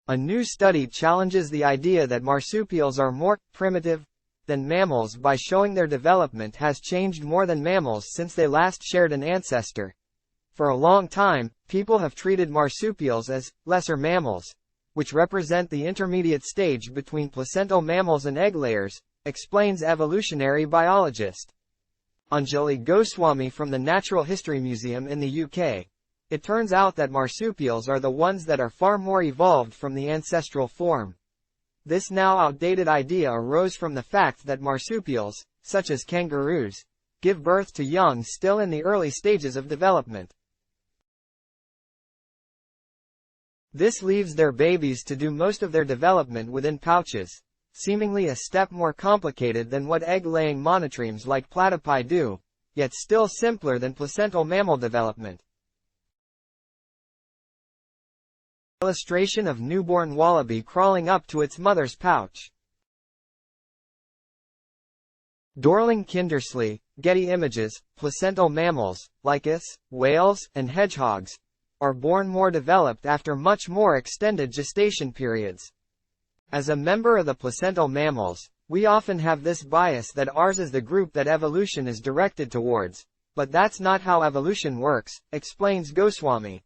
A new study challenges the idea that marsupials are more primitive than mammals by showing their development has changed more than mammals since they last shared an ancestor. For a long time, people have treated marsupials as lesser mammals, which represent the intermediate stage between placental mammals and egg layers, explains evolutionary biologist Anjali Goswami from the Natural History Museum in the UK. It turns out that marsupials are the ones that are far more evolved from the ancestral form. This now outdated idea arose from the fact that marsupials, such as kangaroos, give birth to young still in the early stages of development. This leaves their babies to do most of their development within pouches, seemingly a step more complicated than what egg-laying monotremes like platypi do, yet still simpler than placental mammal development. Illustration of newborn wallaby crawling up to its mother's pouch. Dorling Kindersley, Getty Images. Placental mammals, like us, whales, and hedgehogs, are born more developed after much more extended gestation periods. As a member of the placental mammals, we often have this bias that ours is the group that evolution is directed towards, but that's not how evolution works, explains Goswami.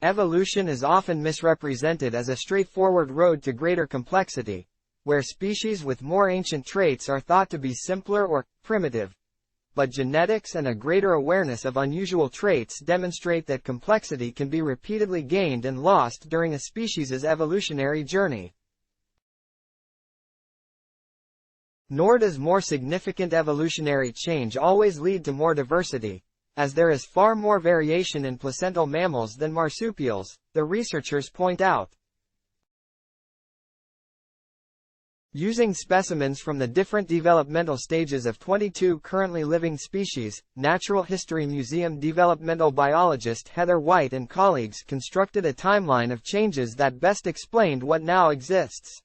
Evolution is often misrepresented as a straightforward road to greater complexity, where species with more ancient traits are thought to be simpler or primitive. But genetics and a greater awareness of unusual traits demonstrate that complexity can be repeatedly gained and lost during a species' evolutionary journey. Nor does more significant evolutionary change always lead to more diversity, as there is far more variation in placental mammals than marsupials, the researchers point out. Using specimens from the different developmental stages of 22 currently living species, Natural History Museum developmental biologist Heather White and colleagues constructed a timeline of changes that best explained what now exists.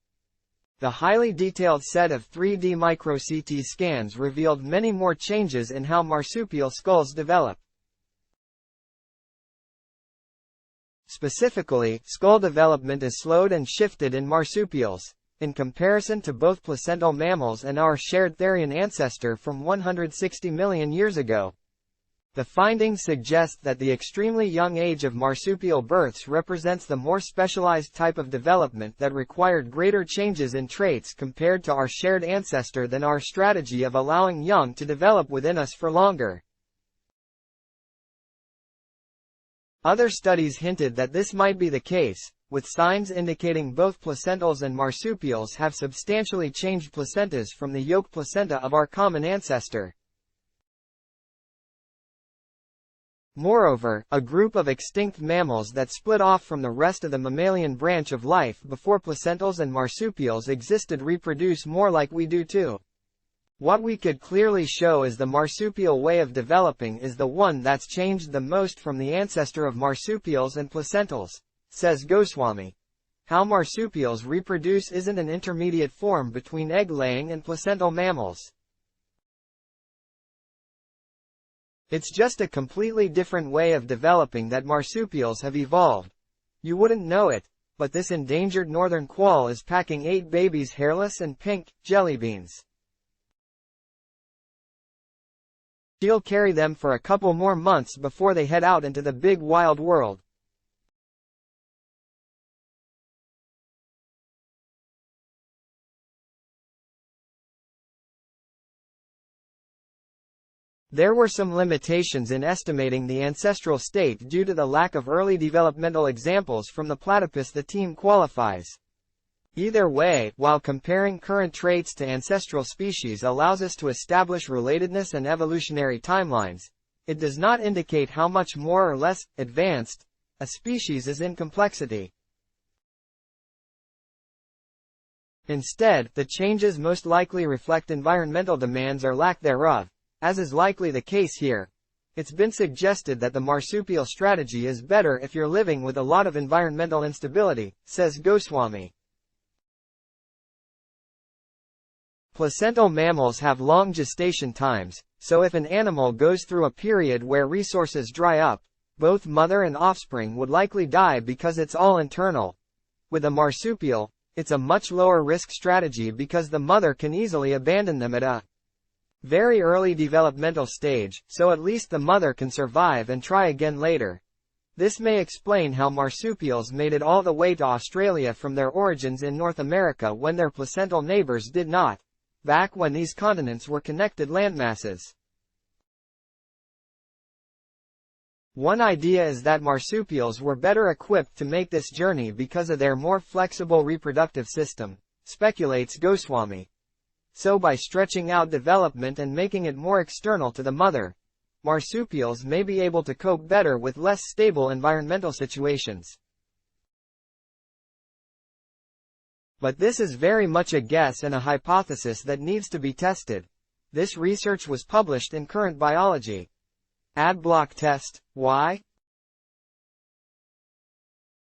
The highly detailed set of 3D micro-CT scans revealed many more changes in how marsupial skulls develop. Specifically, skull development is slowed and shifted in marsupials, in comparison to both placental mammals and our shared therian ancestor from 160 million years ago. The findings suggest that the extremely young age of marsupial births represents the more specialized type of development that required greater changes in traits compared to our shared ancestor than our strategy of allowing young to develop within us for longer. Other studies hinted that this might be the case, with signs indicating both placentals and marsupials have substantially changed placentas from the yolk placenta of our common ancestor. Moreover, a group of extinct mammals that split off from the rest of the mammalian branch of life before placentals and marsupials existed reproduce more like we do too. What we could clearly show is the marsupial way of developing is the one that's changed the most from the ancestor of marsupials and placentals, says Goswami. How marsupials reproduce isn't an intermediate form between egg-laying and placental mammals. It's just a completely different way of developing that marsupials have evolved. You wouldn't know it, but this endangered northern quoll is packing 8 babies hairless and pink jelly beans. She'll carry them for a couple more months before they head out into the big wild world. There were some limitations in estimating the ancestral state due to the lack of early developmental examples from the platypus the team qualifies. Either way, while comparing current traits to ancestral species allows us to establish relatedness and evolutionary timelines, it does not indicate how much more or less advanced a species is in complexity. Instead, the changes most likely reflect environmental demands or lack thereof, as is likely the case here. It's been suggested that the marsupial strategy is better if you're living with a lot of environmental instability, says Goswami. Placental mammals have long gestation times, so if an animal goes through a period where resources dry up, both mother and offspring would likely die because it's all internal. With a marsupial, it's a much lower risk strategy because the mother can easily abandon them at a very early developmental stage, so at least the mother can survive and try again later. This may explain how marsupials made it all the way to Australia from their origins in North America when their placental neighbors did not, back when these continents were connected landmasses. One idea is that marsupials were better equipped to make this journey because of their more flexible reproductive system, speculates Goswami. So by stretching out development and making it more external to the mother, marsupials may be able to cope better with less stable environmental situations. But this is very much a guess and a hypothesis that needs to be tested. This research was published in Current Biology. Adblock test. Why?